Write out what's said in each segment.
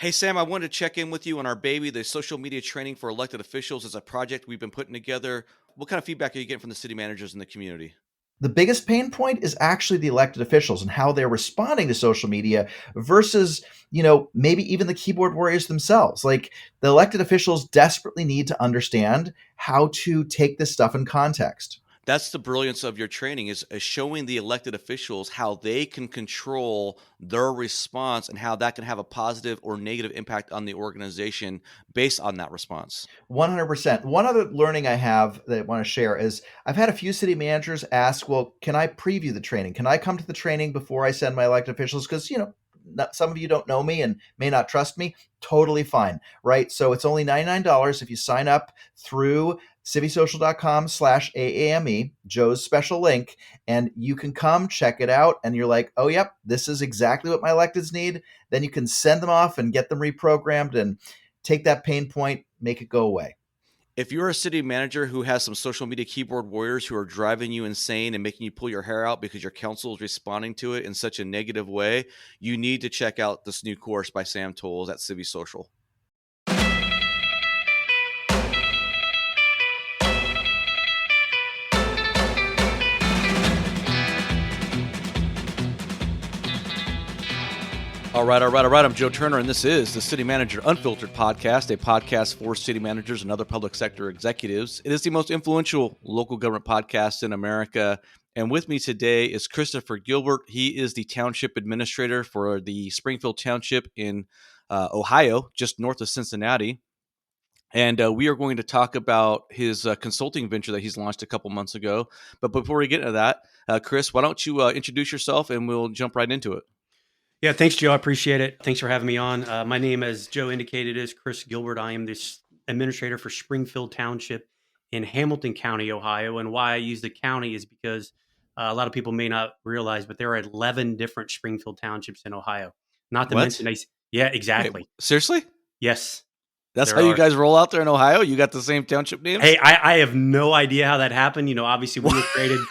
Hey, Sam, I wanted to check in with you on our baby, the social media training for elected officials as a project we've been putting together. What kind of feedback are you getting from the city managers in the community? The biggest pain point is actually the elected officials and how they're responding to social media versus, maybe even the keyboard warriors themselves. Like the elected officials desperately need to understand how to take this stuff in context. That's the brilliance of your training is showing the elected officials how they can control their response and how that can have a positive or negative impact on the organization based on that response. 100%. One other learning I have that I want to share is I've had a few city managers ask, well, can I preview the training? Can I come to the training before I send my elected officials? Because, some of you don't know me and may not trust me. Totally fine, right? So it's only $99 if you sign up through civysocial.com/AAME, Joe's special link, and you can come check it out. And you're like, oh, yep, this is exactly what my electeds need. Then you can send them off and get them reprogrammed and take that pain point, make it go away. If you're a city manager who has some social media keyboard warriors who are driving you insane and making you pull your hair out because your council is responding to it in such a negative way, you need to check out this new course by Sam Tolles at Civi Social. All right. I'm Joe Turner, and this is the City Manager Unfiltered podcast, a podcast for city managers and other public sector executives. It is the most influential local government podcast in America. And with me today is Christopher Gilbert. He is the township administrator for the Springfield Township in Ohio, just north of Cincinnati. And we are going to talk about his consulting venture that he's launched a couple months ago. But before we get into that, Chris, why don't you introduce yourself and we'll jump right into it. Yeah, thanks, Joe. I appreciate it. Thanks for having me on. My name, as Joe indicated, is Chris Gilbert. I am the administrator for Springfield Township in Hamilton County, Ohio. And why I use the county is because a lot of people may not realize, but there are 11 different Springfield Townships in Ohio. Not to What? mention, yeah, exactly. Wait, seriously? Yes. That's how you guys roll out there in Ohio? You got the same township names? Hey, I have no idea how that happened. Obviously we were created,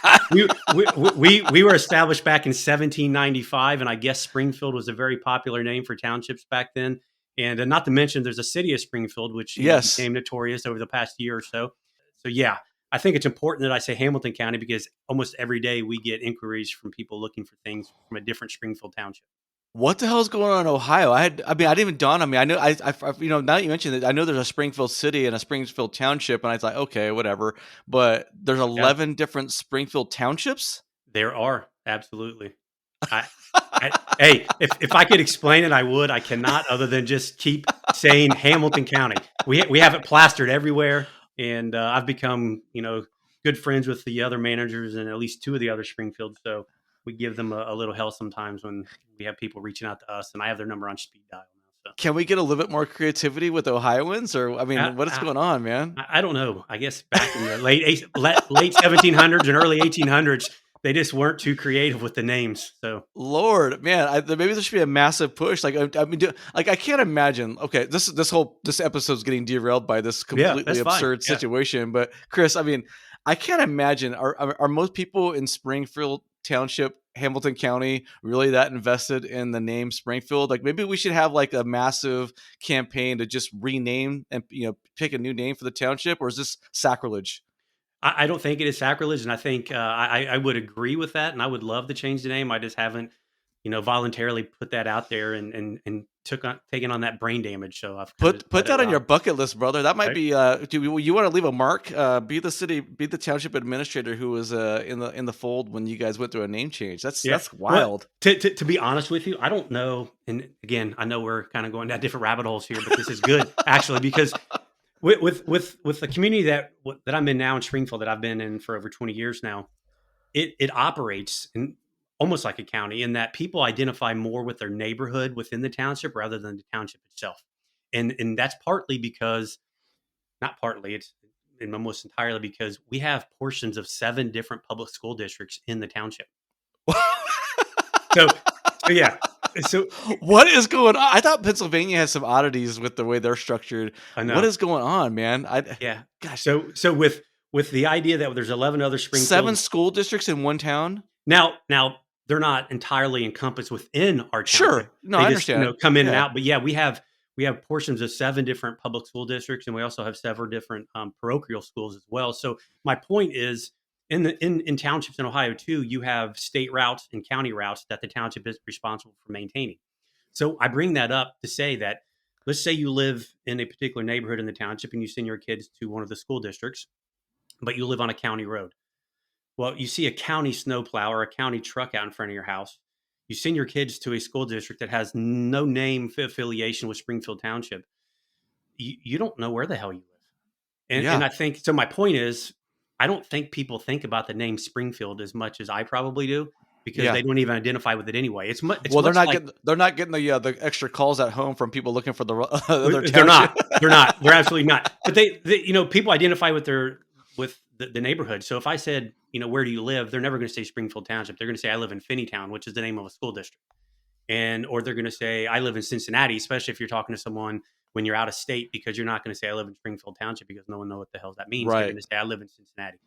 we were established back in 1795, and I guess Springfield was a very popular name for townships back then. And not to mention, there's a city of Springfield, which became notorious over the past year or so. So yeah, I think it's important that I say Hamilton County because almost every day we get inquiries from people looking for things from a different Springfield township. What the hell is going on in Ohio? I didn't even dawn on me. I know, now that you mentioned it, I know there's a Springfield city and a Springfield Township, and I thought, okay, whatever. But there's 11 different Springfield Townships? There are, absolutely. Hey, if I could explain it, I would. I cannot, other than just keep saying Hamilton County. We have it plastered everywhere, and I've become, good friends with the other managers and at least two of the other Springfield. So we give them a little hell sometimes when we have people reaching out to us, and I have their number on speed dial now. So. Can we get a little bit more creativity with Ohioans, or what is going on, man? I don't know. I guess back in the late 1700s and early 1800s, they just weren't too creative with the names. So, Lord, man, maybe there should be a massive push. I can't imagine. Okay, this episode's getting derailed by this completely absurd situation. But Chris, I can't imagine. Are most people in Springfield Township, Hamilton County, really that invested in the name Springfield? Like, maybe we should have like a massive campaign to just rename and pick a new name for the township, or is this sacrilege? I don't think it is sacrilege, and I think I would agree with that, and I would love to change the name. I just haven't, voluntarily put that out there and taken on that brain damage. So I've put that on your bucket list, brother. That might be. Do you want to leave a mark? Be the township administrator who was in the fold when you guys went through a name change. That's wild. Well, to be honest with you, I don't know. And again, I know we're kind of going down different rabbit holes here, but this is good actually because. With the community that I'm in now in Springfield that I've been in for over 20 years now, it operates in almost like a county in that people identify more with their neighborhood within the township rather than the township itself. And that's partly because, not partly, it's almost entirely because we have portions of 7 different public school districts in the township. So yeah. So what is going on? I thought Pennsylvania has some oddities with the way they're structured. I know. What is going on, man? Gosh. So with the idea that there's 11 other Springfield 7 school districts in one town. Now they're not entirely encompassed within our town. Sure. No, I understand. Come in and out, but yeah, we have we have portions of 7 different public school districts, and we also have several different parochial schools as well. So my point is, in townships in Ohio too, you have state routes and county routes that the township is responsible for maintaining. So I bring that up to say that, let's say you live in a particular neighborhood in the township and you send your kids to one of the school districts, but you live on a county road. Well, you see a county snowplow or a county truck out in front of your house. You send your kids to a school district that has no name affiliation with Springfield Township. You don't know where the hell you live. And Yeah. I think, so my point is, I don't think people think about the name Springfield as much as I probably do, because Yeah. they don't even identify with it anyway. It's Well, much like, they're not getting the extra calls at home from people looking for the other they're township. not. They're not. They're absolutely not. But they people identify with the neighborhood. So if I said, where do you live? They're never going to say Springfield Township. They're going to say I live in Finneytown, which is the name of a school district. Or they're going to say I live in Cincinnati, especially if you're talking to someone when you're out of state, because you're not going to say I live in Springfield Township, because no one knows what the hell that means. You're Right. going to say I live in Cincinnati.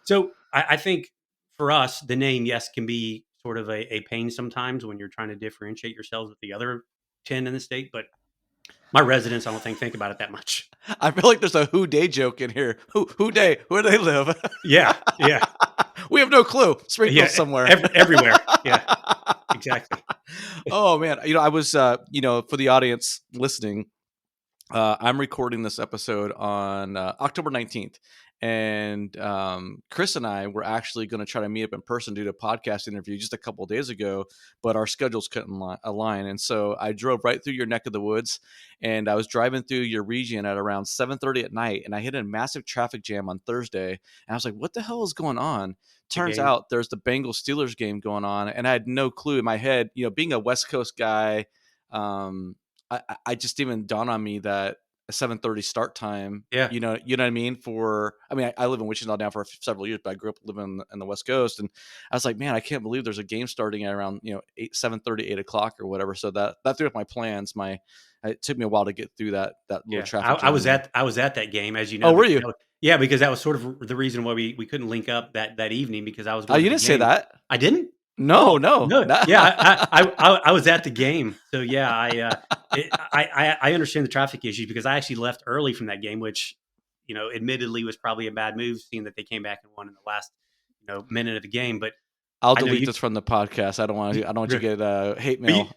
So I think for us, the name, yes, can be sort of a pain sometimes when you're trying to differentiate yourselves with the other 10 in the state. But my residents, I don't think about it that much. I feel like there's a who day joke in here. Who day? Where do they live? Yeah. We have no clue. Springfield Yeah. somewhere. Everywhere. Yeah, exactly. Oh man, I was for the audience listening, I'm recording this episode on October 19th, and Chris and I were actually going to try to meet up in person, do a podcast interview just a couple of days ago, but our schedules couldn't align, and so I drove right through your neck of the woods, and I was driving through your region at around 7:30 at night, and I hit a massive traffic jam on Thursday, and I was like, what the hell is going on? Turns out there's the Bengals Steelers game going on, and I had no clue in my head. Being a West Coast guy, I just didn't even dawn on me that a 7:30 start time. Yeah. You know what I mean? I live in Wichita now for several years, but I grew up living in the West Coast, and I was like, man, I can't believe there's a game starting at around 7:30, 8 o'clock or whatever. So that threw up my plans. It took me a while to get through that little traffic jam. I was at that game, as you know. Oh, were you? Yeah, because that was sort of the reason why we couldn't link up that evening, because I was going Oh, you to the didn't say game. that. I didn't? No. Yeah, I was at the game. So yeah, I understand the traffic issues, because I actually left early from that game, which, admittedly was probably a bad move, seeing that they came back and won in the last, minute of the game. But I'll delete this from the podcast. I don't want you to get hate mail.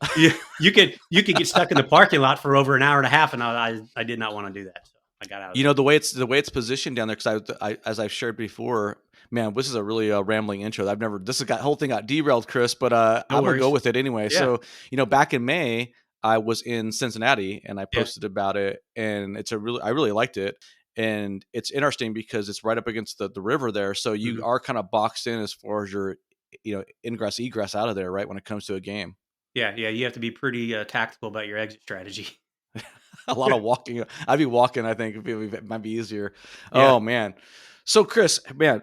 You could get stuck in the parking lot for over an hour and a half, and I did not want to do that. So I got out. The way it's positioned down there, because I as I've shared before, man, this is a really rambling intro. Whole thing got derailed, Chris, but I'm gonna go with it anyway. Yeah. So back in May, I was in Cincinnati and I posted about it, and I really liked it. And it's interesting because it's right up against the river there, so you are kind of boxed in as far as your ingress egress out of there, right, when it comes to a game. Yeah, you have to be pretty tactical about your exit strategy. A lot of walking. I'd be walking, I think it might be easier. Yeah. Oh man. So Chris, man,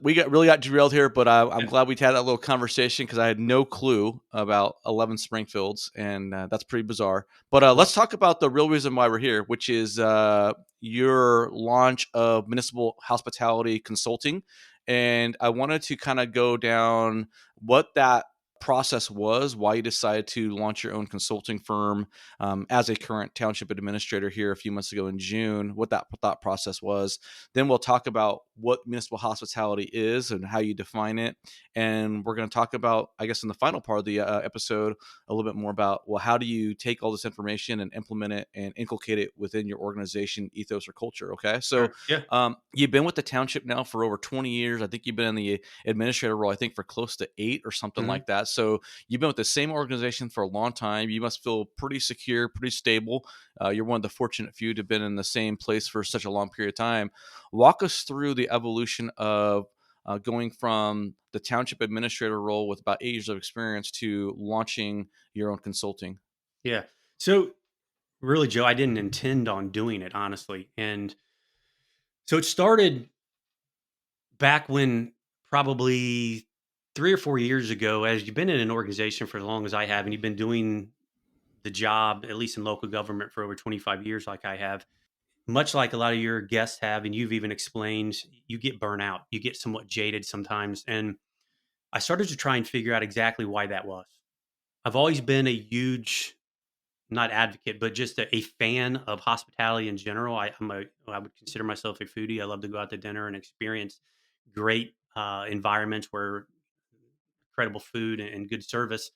we really got derailed here, but I'm glad we had that little conversation, because I had no clue about 11 Springfields, and that's pretty bizarre. But let's talk about the real reason why we're here, which is your launch of Municipal Hospitality Consulting. And I wanted to kind of go down what that process was, why you decided to launch your own consulting firm as a current township administrator here a few months ago in June, what that thought process was. Then we'll talk about what municipal hospitality is and how you define it. And we're going to talk about, I guess, in the final part of the episode, a little bit more about, well, how do you take all this information and implement it and inculcate it within your organization ethos or culture? Okay. So you've been with the township now for over 20 years. I think you've been in the administrator role, I think, for close to 8 or something like that. So you've been with the same organization for a long time. You must feel pretty secure, pretty stable. You're one of the fortunate few to have been in the same place for such a long period of time. Walk us through the evolution of going from the township administrator role with about 8 years of experience to launching your own consulting. Yeah. So really, Joe, I didn't intend on doing it, honestly. And so it started back when, probably 3 or 4 years ago, as you've been in an organization for as long as I have, and you've been doing the job, at least in local government, for over 25 years, like I have, much like a lot of your guests have, and you've even explained, you get burnout, you get somewhat jaded sometimes. And I started to try and figure out exactly why that was. I've always been a huge not advocate, but just a fan of hospitality in general. I would consider myself a foodie. I love to go out to dinner and experience great environments where incredible food and good service.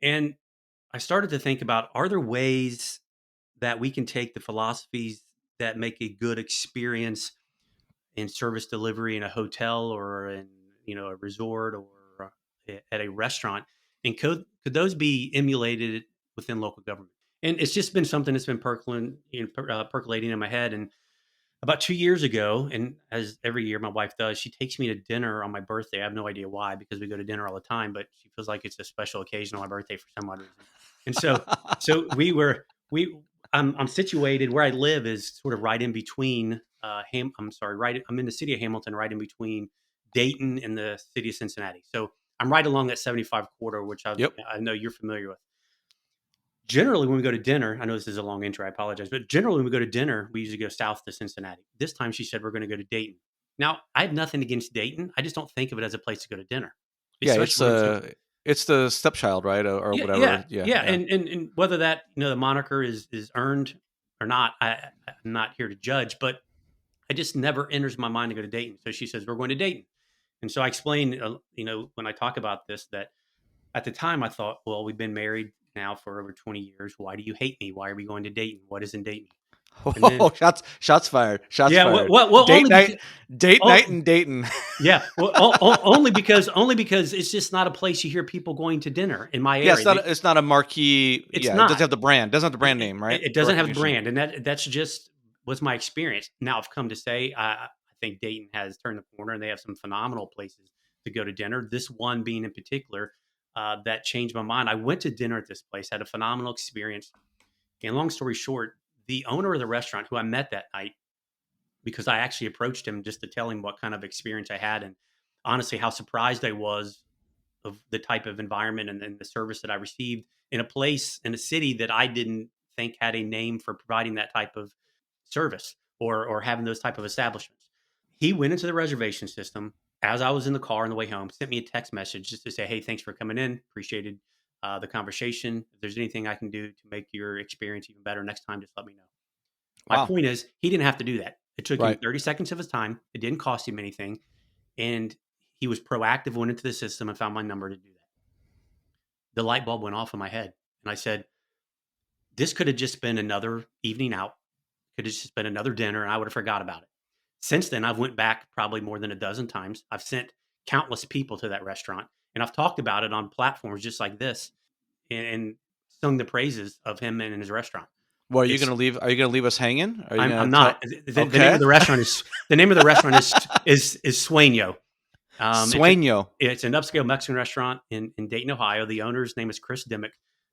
And I started to think about, are there ways that we can take the philosophies that make a good experience in service delivery in a hotel or in a resort or at a restaurant, and could those be emulated within local government? And it's just been something that's been percolating in my head. And about 2 years ago, and as every year my wife does, she takes me to dinner on my birthday. I have no idea why, because we go to dinner all the time, but she feels like it's a special occasion on my birthday for some odd reason. And so I'm situated where I live is sort of right in between. I'm in the city of Hamilton, right in between Dayton and the city of Cincinnati. So I'm right along that 75 corridor, which Yep. I know you're familiar with. Generally, when we go to dinner, I know this is a long intro, I apologize, but generally when we go to dinner, we usually go south to Cincinnati. This time she said we're going to go to Dayton. Now, I have nothing against Dayton. I just don't think of it as a place to go to dinner. Yeah, Especially it's the stepchild, right, or yeah, whatever. yeah. And whether that the moniker is earned or not, I'm not here to judge, but it just never enters my mind to go to Dayton. So she says we're going to Dayton, and so I explained, when I talk about this, that at the time I thought, well, we've been married now for over 20 years. Why do you hate me? Why are we going to Dayton? What is in Dayton? And then Oh, shots fired! Shots yeah, fired! well, Date only night, date night oh, in Dayton. yeah, well, only because it's just not a place you hear people going to dinner in my Yeah, area. it's not a marquee. It's Yeah, it doesn't not. have the brand. Doesn't have the brand name, right? It The doesn't have the recognition. brand, and that's just was my experience. Now I've come to say I think Dayton has turned the corner, and they have some phenomenal places to go to dinner. This one being in particular, that changed my mind. I went to dinner at this place, had a phenomenal experience. And long story short, the owner of the restaurant, who I met that night, because I actually approached him just to tell him what kind of experience I had, and honestly how surprised I was of the type of environment and the service that I received in a place in a city that I didn't think had a name for providing that type of service or having those type of establishments. He went into the reservation system as I was in the car on the way home, sent me a text message just to say, "Hey, thanks for coming in. Appreciated the conversation. If there's anything I can do to make your experience even better next time, just let me know." My Wow. point is, he didn't have to do that. It took him Right. 30 seconds of his time. It didn't cost him anything. And he was proactive, went into the system and found my number to do that. The light bulb went off in my head. And I said, this could have just been another evening out. Could have just been another dinner, and I would have forgot about it. Since then, I've went back probably more than a dozen times. I've sent countless people to that restaurant, and I've talked about it on platforms just like this and sung the praises of him and his restaurant. Well, are you It's going to leave? Are you going to leave us hanging? Are you going I'm to tell? not. The name Okay. of the restaurant is Sueño. Sueño. It's an upscale Mexican restaurant in Dayton, Ohio. The owner's name is Chris Dimmick.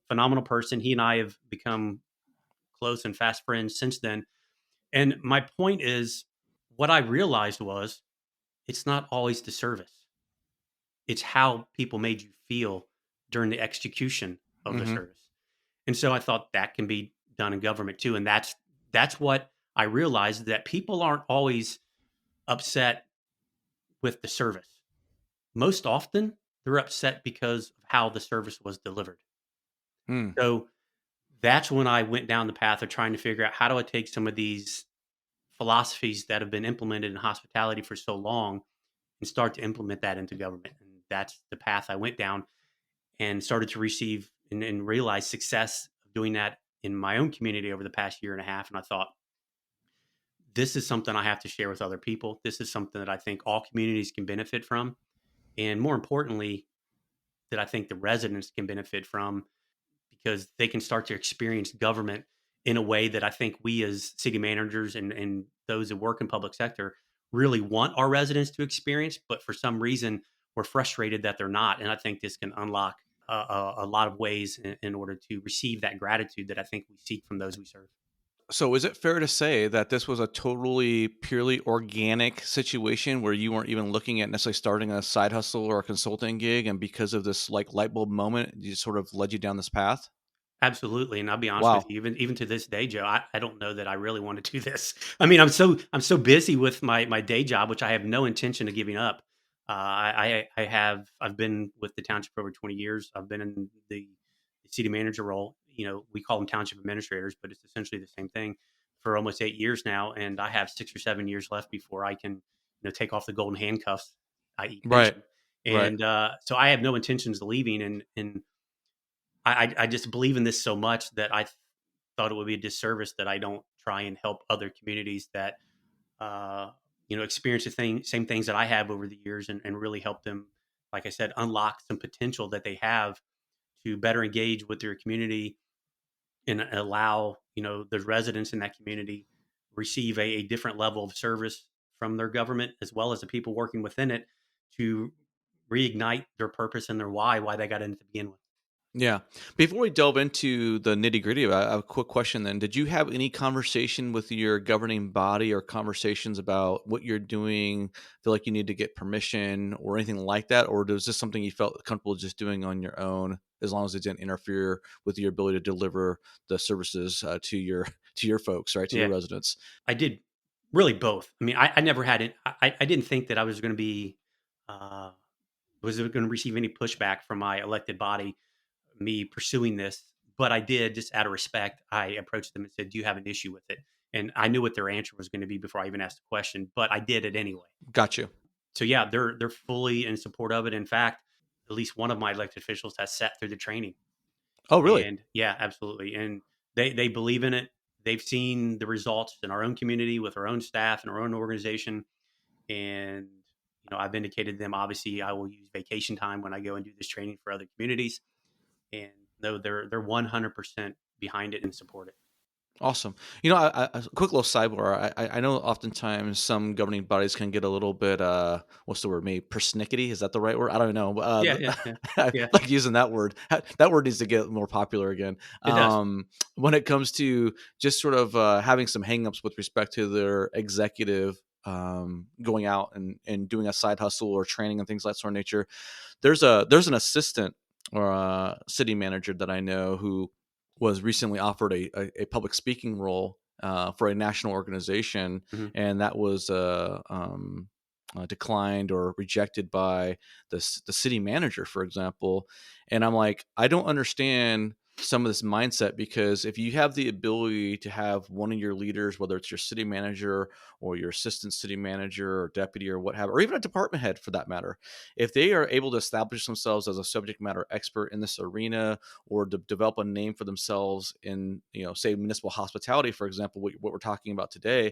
Phenomenal person. He and I have become close and fast friends since then. And my point is, what I realized was, it's not always the service. It's how people made you feel during the execution of the Mm-hmm. service. And so I thought that can be done in government too. And that's what I realized, that people aren't always upset with the service. Most often, they're upset because of how the service was delivered. Mm. So that's when I went down the path of trying to figure out, how do I take some of these philosophies that have been implemented in hospitality for so long and start to implement that into government. And that's the path I went down, and started to receive and realize success of doing that in my own community over the past year and a half. And I thought, this is something I have to share with other people. This is something that I think all communities can benefit from. And more importantly, that I think the residents can benefit from, because they can start to experience government in a way that I think we as city managers and those that work in public sector really want our residents to experience. But for some reason, we're frustrated that they're not. And I think this can unlock a lot of ways in order to receive that gratitude that I think we seek from those we serve. So, is it fair to say that this was a totally purely organic situation where you weren't even looking at necessarily starting a side hustle or a consulting gig, and because of this like light bulb moment, you sort of led you down this path? Absolutely. And I'll be honest with Wow. you, even to this day, Joe, I don't know that I really want to do this. I mean, I'm so busy with my day job, which I have no intention of giving up. I've been with the township for over 20 years. I've been in the city manager role we call them township administrators, but it's essentially the same thing, for almost 8 years now. And I have 6 or 7 years left before I can, take off the golden handcuffs, i.e. Right. pension. Right. And so I have no intentions of leaving. And I just believe in this so much that I thought it would be a disservice that I don't try and help other communities that, uh, experience same things that I have over the years, and really help them, like I said, unlock some potential that they have to better engage with their community, and allow, the residents in that community receive a different level of service from their government, as well as the people working within it, to reignite their purpose and their why they got in to begin with. Yeah. Before we delve into the nitty gritty, I have a quick question then. Did you have any conversation with your governing body or conversations about what you're doing? Feel like you need to get permission or anything like that? Or was this something you felt comfortable just doing on your own, as long as it didn't interfere with your ability to deliver the services to your to your folks, right? To your Yeah, residents? I did really both. I mean, I never had it. I didn't think that I was going to be, uh, was going to receive any pushback from my elected body, me pursuing this, but I did, just out of respect. I approached them and said, "Do you have an issue with it?" And I knew what their answer was going to be before I even asked the question, but I did it anyway. Got you. So yeah, they're fully in support of it. In fact, at least one of my elected officials has sat through the training, Oh, really? and yeah, absolutely. And they believe in it. They've seen the results in our own community with our own staff and our own organization. And I've indicated to them, obviously I will use vacation time when I go and do this training for other communities. And no, they're 100% behind it and support it. Awesome. A quick little sidebar. I know oftentimes some governing bodies can get a little bit, what's the word? Maybe persnickety. Is that the right word? I don't know. Yeah, yeah, yeah, I yeah. like using that word. That word needs to get more popular again. It does. When it comes to just sort of having some hangups with respect to their executive going out and doing a side hustle or training and things like that sort of nature. There's an assistant or a city manager that I know who was recently offered a public speaking role for a national organization, Mhm. and that was declined or rejected by the city manager, for example. And I'm like, I don't understand some of this mindset, because if you have the ability to have one of your leaders, whether it's your city manager or your assistant city manager or deputy or what have, or even a department head for that matter, if they are able to establish themselves as a subject matter expert in this arena, or to develop a name for themselves in, say municipal hospitality, for example, what we're talking about today,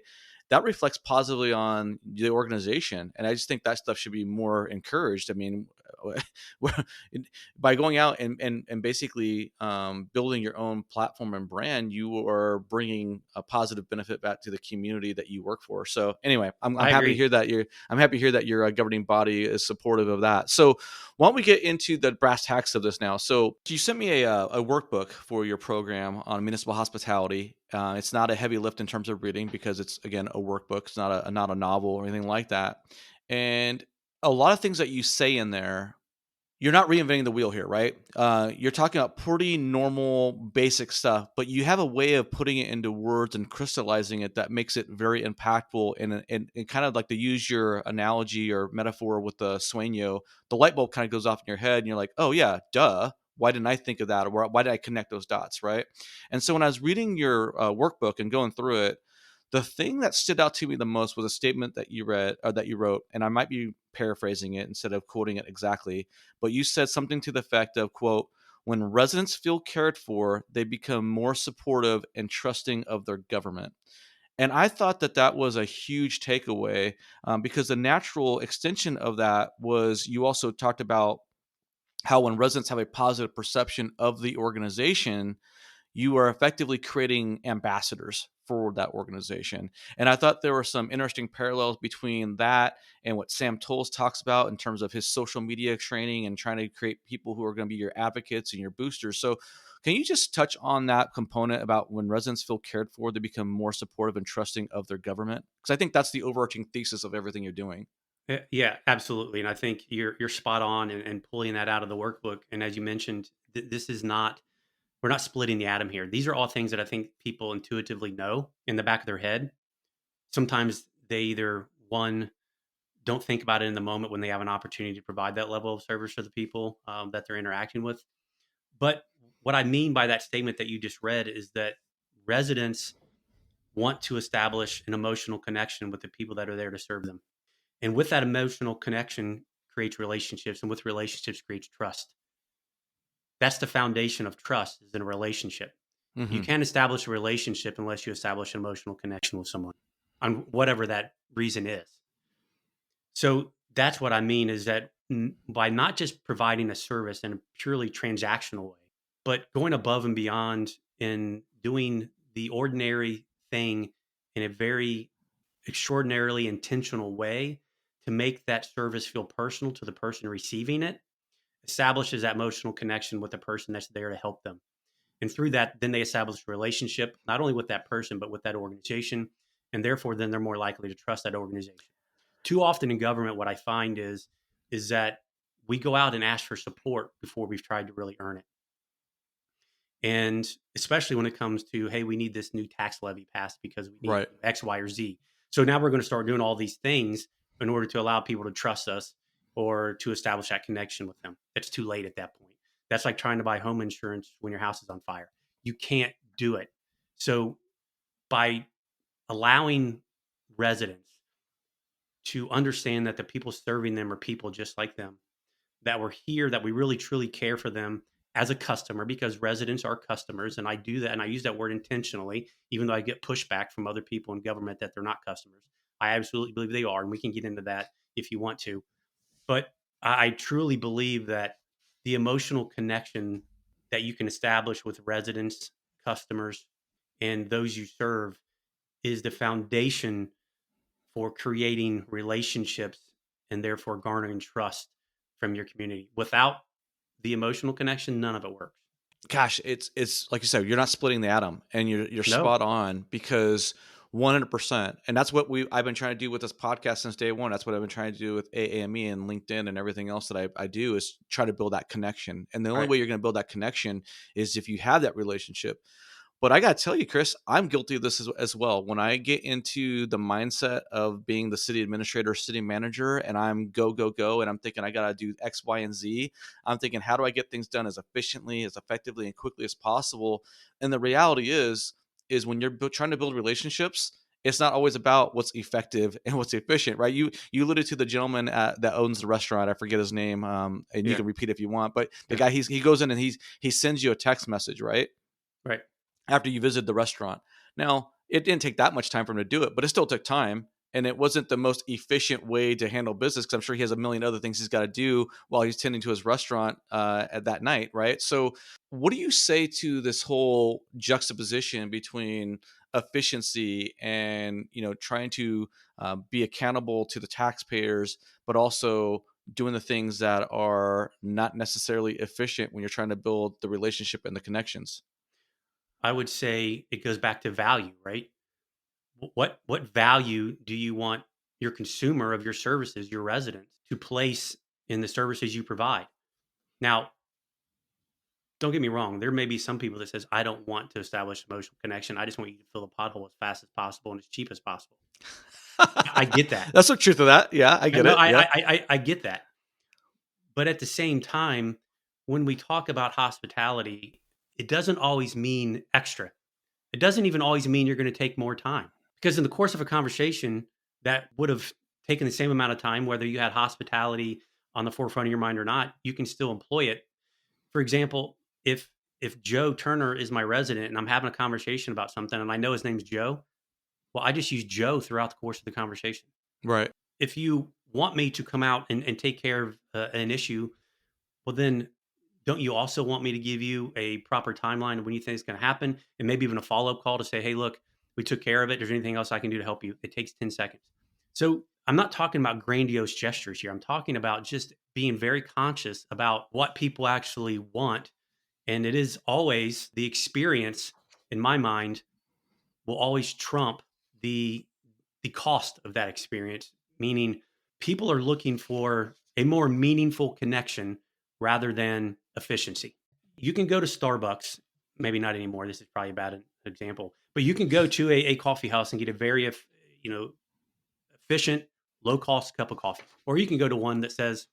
that reflects positively on the organization. And I just think that stuff should be more encouraged. I mean, by going out and basically building your own platform and brand, you are bringing a positive benefit back to the community that you work for. So anyway, I'm I happy to agree. hear that your governing body is supportive of that. So why don't we get into the brass tacks of this now? So you sent me a workbook for your program on municipal hospitality. It's not a heavy lift in terms of reading, because it's, again, a workbook. It's not a novel or anything like that. And a lot of things that you say in there, you're not reinventing the wheel here, right? You're talking about pretty normal, basic stuff, but you have a way of putting it into words and crystallizing it that makes it very impactful. And kind of like, to use your analogy or metaphor with the sueño, the light bulb kind of goes off in your head, and you're like, oh yeah, duh. Why didn't I think of that? Or why did I connect those dots, right? And so when I was reading your workbook and going through it, the thing that stood out to me the most was a statement that you read, or that you wrote, and I might be paraphrasing it instead of quoting it exactly, but you said something to the effect of, quote, when residents feel cared for, they become more supportive and trusting of their government. And I thought that that was a huge takeaway, because the natural extension of that was, you also talked about how when residents have a positive perception of the organization, you are effectively creating ambassadors for that organization. And I thought there were some interesting parallels between that and what Sam Tolles talks about in terms of his social media training and trying to create people who are going to be your advocates and your boosters. So can you just touch on that component about when residents feel cared for, they become more supportive and trusting of their government? Because I think that's the overarching thesis of everything you're doing. Yeah, absolutely. And I think you're spot on and pulling that out of the workbook. And as you mentioned, this is not, we're not splitting the atom here. These are all things that I think people intuitively know in the back of their head. Sometimes they either, one, don't think about it in the moment when they have an opportunity to provide that level of service for the people that they're interacting with. But what I mean by that statement that you just read is that residents want to establish an emotional connection with the people that are there to serve them. And with that emotional connection creates relationships, and with relationships creates trust. That's the foundation of trust, is in a relationship. You Mm-hmm. can't establish a relationship unless you establish an emotional connection with someone on whatever that reason is. So that's what I mean, is that by not just providing a service in a purely transactional way, but going above and beyond and doing the ordinary thing in a very extraordinarily intentional way to make that service feel personal to the person receiving it, establishes that emotional connection with the person that's there to help them. And through that, then they establish a relationship, not only with that person, but with that organization. And therefore, then they're more likely to trust that organization. Too often in government, what I find is that we go out and ask for support before we've tried to really earn it. And especially when it comes to, hey, we need this new tax levy passed because we need Right. X, Y, or Z. So now we're going to start doing all these things in order to allow people to trust us or to establish that connection with them. It's too late at that point. That's like trying to buy home insurance when your house is on fire. You can't do it. So by allowing residents to understand that the people serving them are people just like them, that we're here, that we really truly care for them as a customer, because residents are customers. And I do that. And I use that word intentionally, even though I get pushback from other people in government that they're not customers. I absolutely believe they are. And we can get into that if you want to. But I truly believe that the emotional connection that you can establish with residents, customers, and those you serve is the foundation for creating relationships and therefore garnering trust from your community. Without the emotional connection, none of it works. Gosh, it's like you said, you're not splitting the atom, and you're No, spot on, because 100%, and that's what I've been trying to do with this podcast since day one. That's what I've been trying to do with AAME and LinkedIn and everything else that I do, is try to build that connection. And the only right. way you're going to build that connection is if you have that relationship. But I got to tell you, Chris, I'm guilty of this as well. When I get into the mindset of being the city administrator, city manager, and I'm go, go, go, and I'm thinking I got to do X, Y, and Z, I'm thinking, how do I get things done as efficiently, as effectively, and quickly as possible? And the reality is when you're trying to build relationships, it's not always about what's effective and what's efficient, right? You alluded to the gentleman that owns the restaurant. I forget his name, and you Yeah. can repeat if you want. But the Yeah. guy, he goes in and he sends you a text message, right? Right. After you visit the restaurant. Now, it didn't take that much time for him to do it, but it still took time. And it wasn't the most efficient way to handle business, because I'm sure he has a million other things he's got to do while he's tending to his restaurant at that night, right? So, what do you say to this whole juxtaposition between efficiency and trying to be accountable to the taxpayers, but also doing the things that are not necessarily efficient when you're trying to build the relationship and the connections? I would say it goes back to value, right? What value do you want your consumer of your services, your residents, to place in the services you provide? Now, don't get me wrong. There may be some people that says, I don't want to establish emotional connection. I just want you to fill the pothole as fast as possible and as cheap as possible. I get that. That's the truth of that. Yeah, I get No, it. Yep. I get that. But at the same time, when we talk about hospitality, it doesn't always mean extra. It doesn't even always mean you're going to take more time. Because in the course of a conversation that would have taken the same amount of time, whether you had hospitality on the forefront of your mind or not, you can still employ it. For example, if Joe Turner is my resident and I'm having a conversation about something and I know his name's Joe, well, I just use Joe throughout the course of the conversation. Right. If you want me to come out and take care of an issue, well, then don't you also want me to give you a proper timeline of when you think it's going to happen, and maybe even a follow-up call to say, hey, look, we took care of it. There's anything else I can do to help you? It takes 10 seconds. So I'm not talking about grandiose gestures here. I'm talking about just being very conscious about what people actually want. And it is always the experience, in my mind, will always trump the the cost of that experience, meaning people are looking for a more meaningful connection rather than efficiency. You can go to Starbucks, maybe not anymore. This is probably a bad example, but you can go to a coffee house and get a very, efficient, low cost cup of coffee. Or you can go to one that says,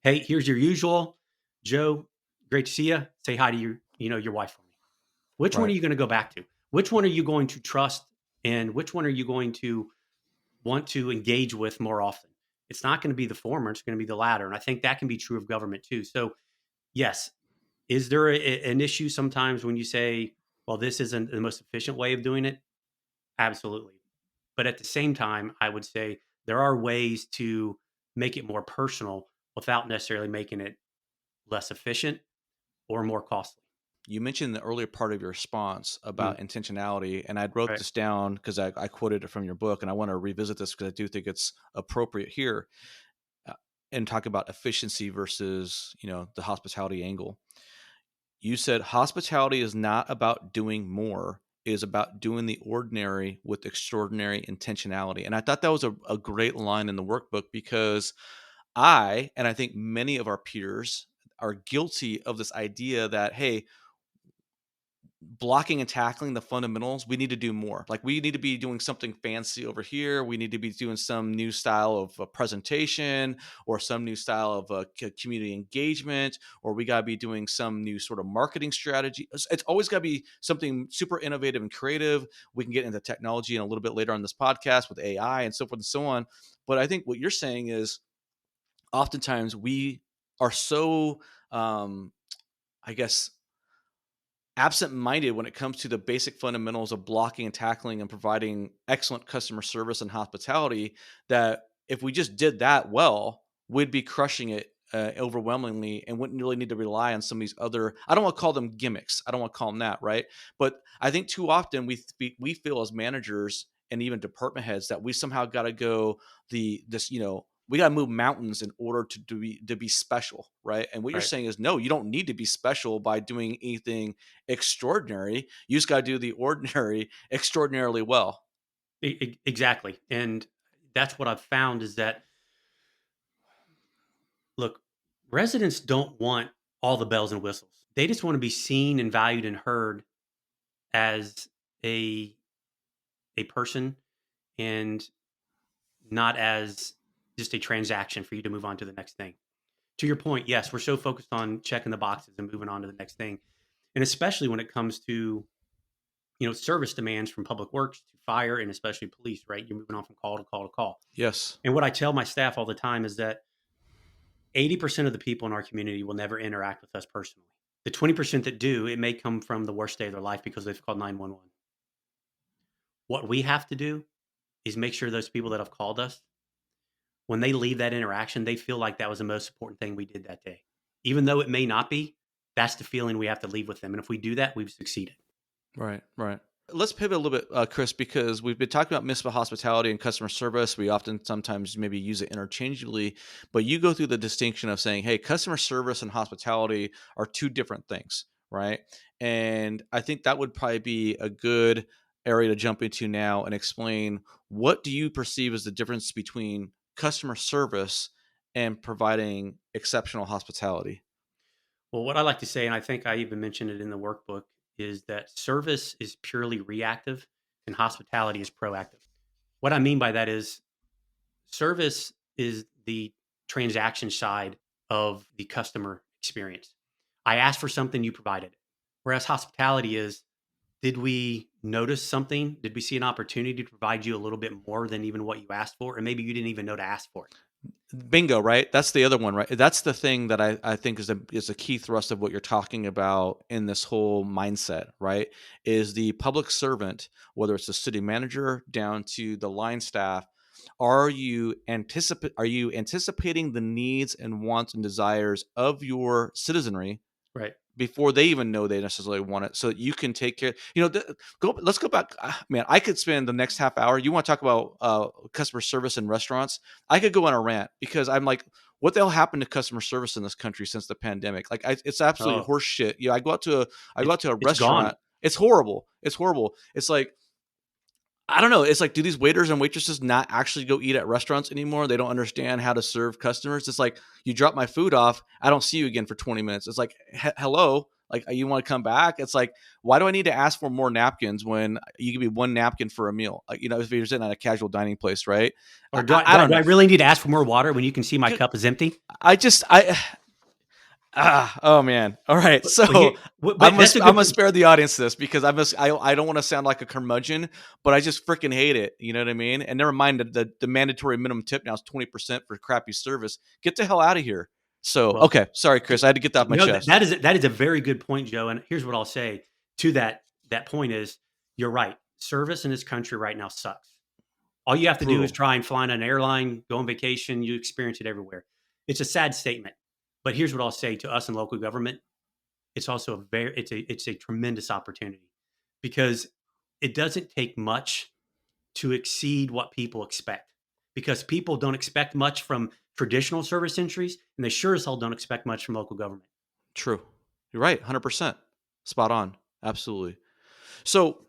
hey, here's your usual Joe great to see you. Say hi to your wife for me. Which one Right. are you going to go back to? Which one are you going to trust? And which one are you going to want to engage with more often? It's not going to be the former. It's going to be the latter. And I think that can be true of government too. So yes, is there an issue sometimes when you say, well, this isn't the most efficient way of doing it? Absolutely. But at the same time, I would say there are ways to make it more personal without necessarily making it less efficient or more costly. You mentioned the earlier part of your response about Mm, intentionality, and I wrote right, this down because I quoted it from your book, and I want to revisit this because I do think it's appropriate here, uh, and talk about efficiency versus the hospitality angle. You said hospitality is not about doing more; it is about doing the ordinary with extraordinary intentionality. And I thought that was a great line in the workbook because and I think many of our peers are guilty of this idea that, hey, blocking and tackling the fundamentals, we need to do more. Like we need to be doing something fancy over here. We need to be doing some new style of presentation or some new style of community engagement, or we got to be doing some new sort of marketing strategy. It's always got to be something super innovative and creative. We can get into technology in a little bit later on this podcast with AI and so forth and so on. But I think what you're saying is oftentimes we are so, I guess, absent-minded when it comes to the basic fundamentals of blocking and tackling and providing excellent customer service and hospitality, that if we just did that well, we'd be crushing it overwhelmingly and wouldn't really need to rely on some of these other, I don't want to call them gimmicks, I don't want to call them that, right? But I think too often we feel as managers and even department heads that we somehow got to go we got to move mountains in order to be special, right? And what you're right. saying is, no, you don't need to be special by doing anything extraordinary. You just got to do the ordinary extraordinarily well. Exactly. And that's what I've found is that, look, residents don't want all the bells and whistles. They just want to be seen and valued and heard as a person, and not as just a transaction for you to move on to the next thing. To your point, yes, we're so focused on checking the boxes and moving on to the next thing. And especially when it comes to, service demands from public works to fire and especially police, right? You're moving on from call to call to call. Yes. And what I tell my staff all the time is that 80% of the people in our community will never interact with us personally. The 20% that do, it may come from the worst day of their life because they've called 911. What we have to do is make sure those people that have called us, when they leave that interaction, they feel like that was the most important thing we did that day. Even though it may not be, that's the feeling we have to leave with them. And if we do that, we've succeeded. Right. Right. Let's pivot a little bit, Chris, because we've been talking about municipal hospitality and customer service. We often sometimes maybe use it interchangeably, but you go through the distinction of saying, hey, customer service and hospitality are two different things, right? And I think that would probably be a good area to jump into now and explain, what do you perceive as the difference between customer service and providing exceptional hospitality? Well, what I like to say, and I think I even mentioned it in the workbook, is that service is purely reactive and hospitality is proactive. What I mean by that is service is the transaction side of the customer experience. I asked for something, you provided it. Whereas hospitality is, did we notice something? Did we see an opportunity to provide you a little bit more than even what you asked for? And maybe you didn't even know to ask for it. Bingo, right? That's the other one, right? That's the thing that I think is a key thrust of what you're talking about in this whole mindset, right? Is the public servant, whether it's the city manager down to the line staff, are you anticipating the needs and wants and desires of your citizenry Right. before they even know they necessarily want it, so that you can take care. Let's go back. Man, I could spend the next half hour. You want to talk about customer service in restaurants? I could go on a rant because I'm like, what the hell happened to customer service in this country since the pandemic? Like, it's absolutely Oh, horse shit. I go out to a it's gone. restaurant. It's horrible. It's horrible. It's like, I don't know. It's like, do these waiters and waitresses not actually go eat at restaurants anymore? They don't understand how to serve customers. It's like, you drop my food off, I don't see you again for 20 minutes. It's like, hello, like, you want to come back? It's like, why do I need to ask for more napkins when you give me one napkin for a meal? If you're sitting at a casual dining place, right? Or I don't do I know. really need to ask for more water when you can see my cup is empty? I just, I Oh man. All right. So But that's a I'm good gonna spare the audience this because I don't want to sound like a curmudgeon, but I just freaking hate it. You know what I mean? And never mind the mandatory minimum tip now is 20% for crappy service. Get the hell out of here. So well. okay, sorry, Chris. I had to get that off my No, chest. that is a very good point, Joe. And here's what I'll say to that point is you're right. Service in this country right now sucks. All you have to do is Brutal. try and fly on an airline, go on vacation. You experience it everywhere. It's a sad statement, but here's what I'll say to us in local government: it's also it's a tremendous opportunity because it doesn't take much to exceed what people expect. Because people don't expect much from traditional service entries, and they sure as hell don't expect much from local government. True. You're right. 100%. Spot on. Absolutely. So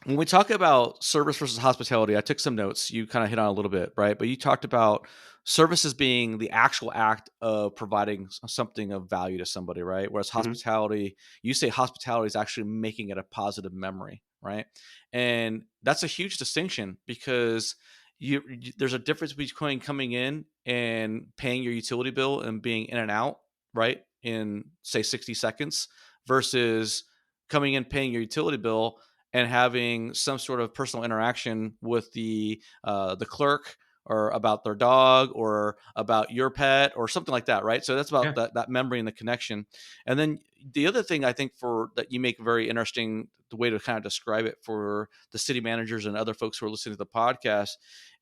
when we talk about service versus hospitality, I took some notes. You kind of hit on a little bit, right? But you talked about services being the actual act of providing something of value to somebody, right? Whereas Mhm. hospitality, you say hospitality is actually making it a positive memory, right? And that's a huge distinction because there's a difference between coming in and paying your utility bill and being in and out, right? In say 60 seconds versus coming in, paying your utility bill and having some sort of personal interaction with the clerk or about their dog or about your pet or something like that, right? So that's about Yeah, that memory and the connection. And then the other thing I think for that you make very interesting, the way to kind of describe it for the city managers and other folks who are listening to the podcast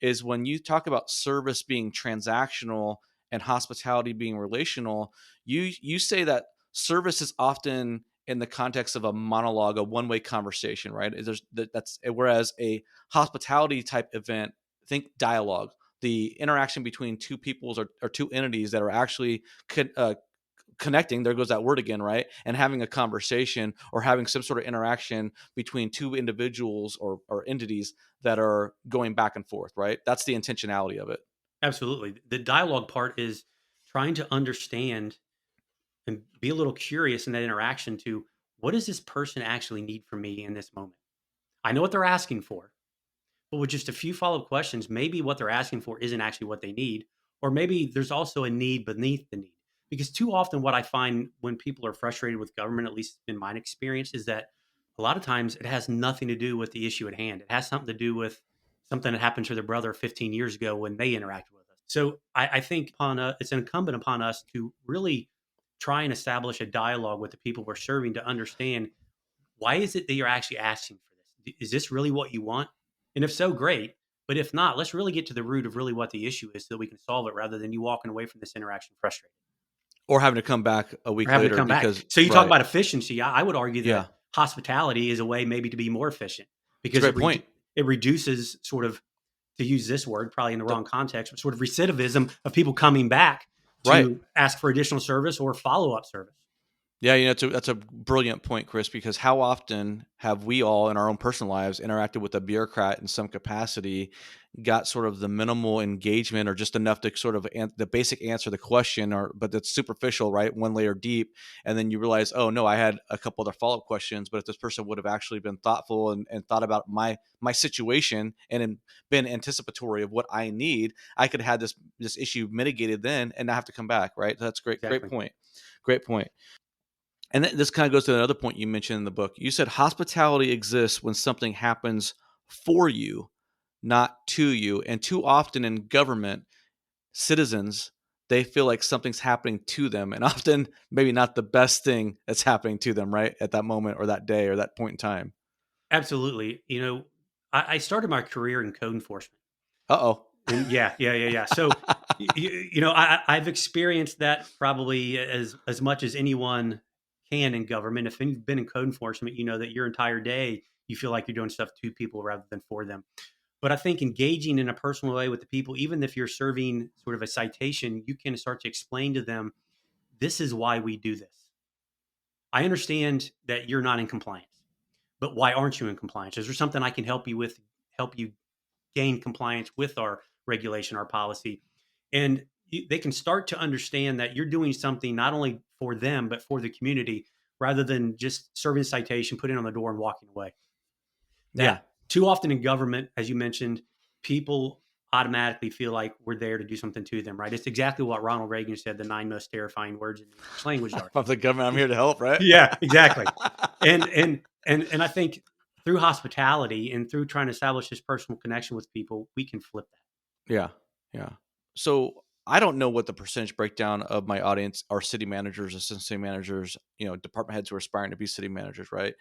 is when you talk about service being transactional and hospitality being relational, you say that service is often in the context of a monologue, a one-way conversation, right? That's whereas a hospitality type event, think dialogue, the interaction between two peoples or two entities that are actually connecting. There goes that word again, right? And having a conversation or having some sort of interaction between two individuals or entities that are going back and forth, right? That's the intentionality of it. absolutely. The dialogue part is trying to understand and be a little curious in that interaction to what does this person actually need from me in this moment? I know what they're asking for, but with just a few follow-up questions, maybe what they're asking for isn't actually what they need, or maybe there's also a need beneath the need. Because too often, what I find when people are frustrated with government, at least in my experience, is that a lot of times it has nothing to do with the issue at hand. It has something to do with something that happened to their brother 15 years ago when they interacted with us. So I think it's incumbent upon us to really try and establish a dialogue with the people we're serving to understand why is it that you're actually asking for this? Is this really what you want? And if so, great. But if not, let's really get to the root of really what the issue is so that we can solve it rather than you walking away from this interaction frustrated Or having to come back a or week having to later come back. because So you talk right. about efficiency. I would argue Yeah. that hospitality is a way maybe to be more efficient It's a because great point. it reduces sort of, to use this word, probably in the The- wrong context, but sort of recidivism of people coming back right. to ask for additional service or follow up service. Yeah, that's a brilliant point, Chris, because how often have we all in our own personal lives interacted with a bureaucrat in some capacity, got sort of the minimal engagement or just enough to sort of the basic answer the question, or but that's superficial, right? One layer deep. And then you realize, oh no, I had a couple other follow-up questions, but if this person would have actually been thoughtful and thought about my situation and been anticipatory of what I need, I could have had this issue mitigated then and not have to come back, right? That's great. Great Exactly. point. Great point. And this kind of goes to another point you mentioned in the book. You said hospitality exists when something happens for you, not to you. And too often in government, citizens, they feel like something's happening to them, and often maybe not the best thing that's happening to them, right? At that moment or that day or that point in time. Absolutely. I started my career in code enforcement. Uh-oh. And yeah. So, I've experienced that probably as much as anyone can in government. If you've been in code enforcement, you know that your entire day you feel like you're doing stuff to people rather than for them. But I think engaging in a personal way with the people, even if you're serving sort of a citation, you can start to explain to them, this is why we do this. I understand that you're not in compliance, but why aren't you in compliance? Is there something I can help you with, help you gain compliance with our regulation, our policy? And they can start to understand that you're doing something not only for them, but for the community, rather than just serving a citation, putting it on the door and walking away. Yeah. That too often in government, as you mentioned, people automatically feel like we're there to do something to them, right? It's exactly what Ronald Reagan said the 9 most terrifying words in the English language are. From the government, I'm here to help, right? Yeah, exactly. And I think through hospitality and through trying to establish this personal connection with people, we can flip that. Yeah. Yeah. So I don't know what the percentage breakdown of my audience are city managers, assistant city managers, department heads who are aspiring to be city managers, right?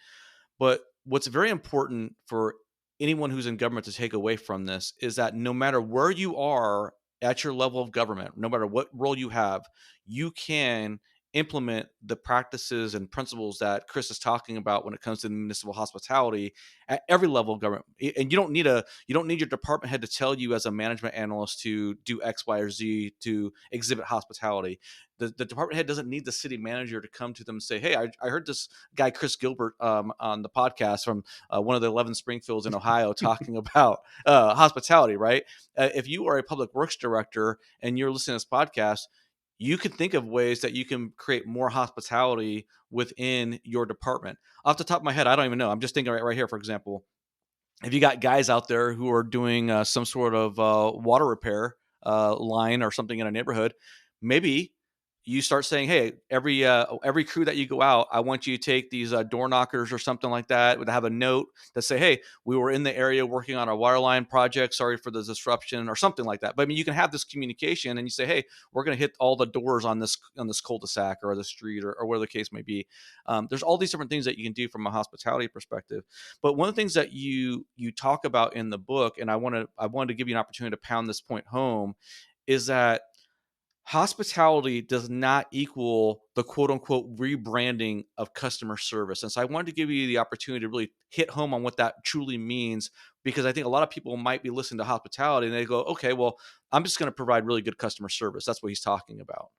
But what's very important for anyone who's in government to take away from this is that no matter where you are at your level of government, no matter what role you have, you can implement the practices and principles that Chris is talking about when it comes to municipal hospitality at every level of government. And you don't need your department head to tell you as a management analyst to do X, Y, or Z to exhibit hospitality. The department head doesn't need the city manager to come to them and say, "Hey, I heard this guy Chris Gilbert on the podcast from one of the 11 Springfields in Ohio talking about hospitality." Right? If you are a public works director and you're listening to this podcast, you can think of ways that you can create more hospitality within your department. Off the top of my head, I don't even know. I'm just thinking right here, for example, if you got guys out there who are doing some sort of water repair line or something in a neighborhood, maybe you start saying, "Hey, every crew that you go out, I want you to take these door knockers or something like that, would have a note that say, "Hey, we were in the area working on a water line project. Sorry for the disruption," or something like that. But I mean, you can have this communication, and you say, "Hey, we're going to hit all the doors on this cul-de-sac or the street or whatever the case may be." There's all these different things that you can do from a hospitality perspective. But one of the things that you talk about in the book, and I wanted to give you an opportunity to pound this point home, is that hospitality does not equal the quote unquote rebranding of customer service. And so I wanted to give you the opportunity to really hit home on what that truly means, because I think a lot of people might be listening to hospitality and they go, "Okay, well, I'm just going to provide really good customer service." That's what he's talking about.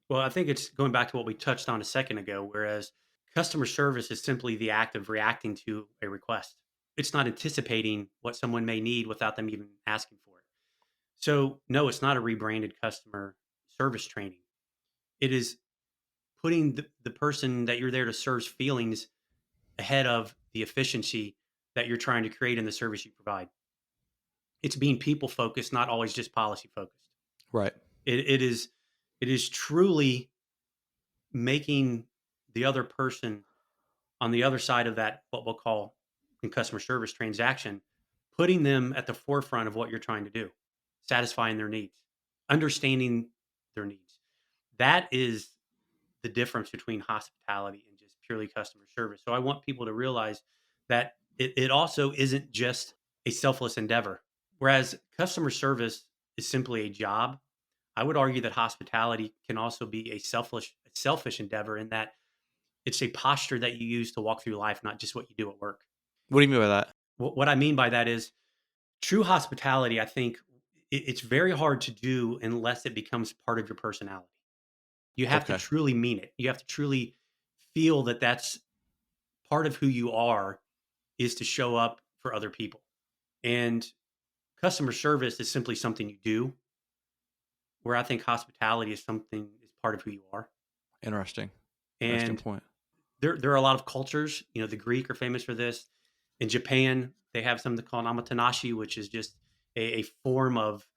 Well, I think it's going back to what we touched on a second ago, whereas customer service is simply the act of reacting to a request. It's not anticipating what someone may need without them even asking for it. So, no, it's not a rebranded customer service training. It is putting the person that you're there to serve's feelings ahead of the efficiency that you're trying to create in the service you provide. It's being people focused, not always just policy focused. Right. It is truly making the other person on the other side of that, what we'll call in customer service transaction, putting them at the forefront of what you're trying to do, satisfying their needs, understanding their needs. That is the difference between hospitality and just purely customer service. So I want people to realize that it also isn't just a selfless endeavor. Whereas customer service is simply a job, I would argue that hospitality can also be a selfish endeavor in that it's a posture that you use to walk through life, not just what you do at work. What do you mean by that? What I mean by that is true hospitality. I think it's very hard to do unless it becomes part of your personality. You have to Okay. truly mean it. You have to truly feel that that's part of who you are, is to show up for other people. And customer service is simply something you do, where I think hospitality is part of who you are. Interesting And point. there are a lot of cultures. The Greek are famous for this. In Japan, they have something called amatanashi, which is just a form of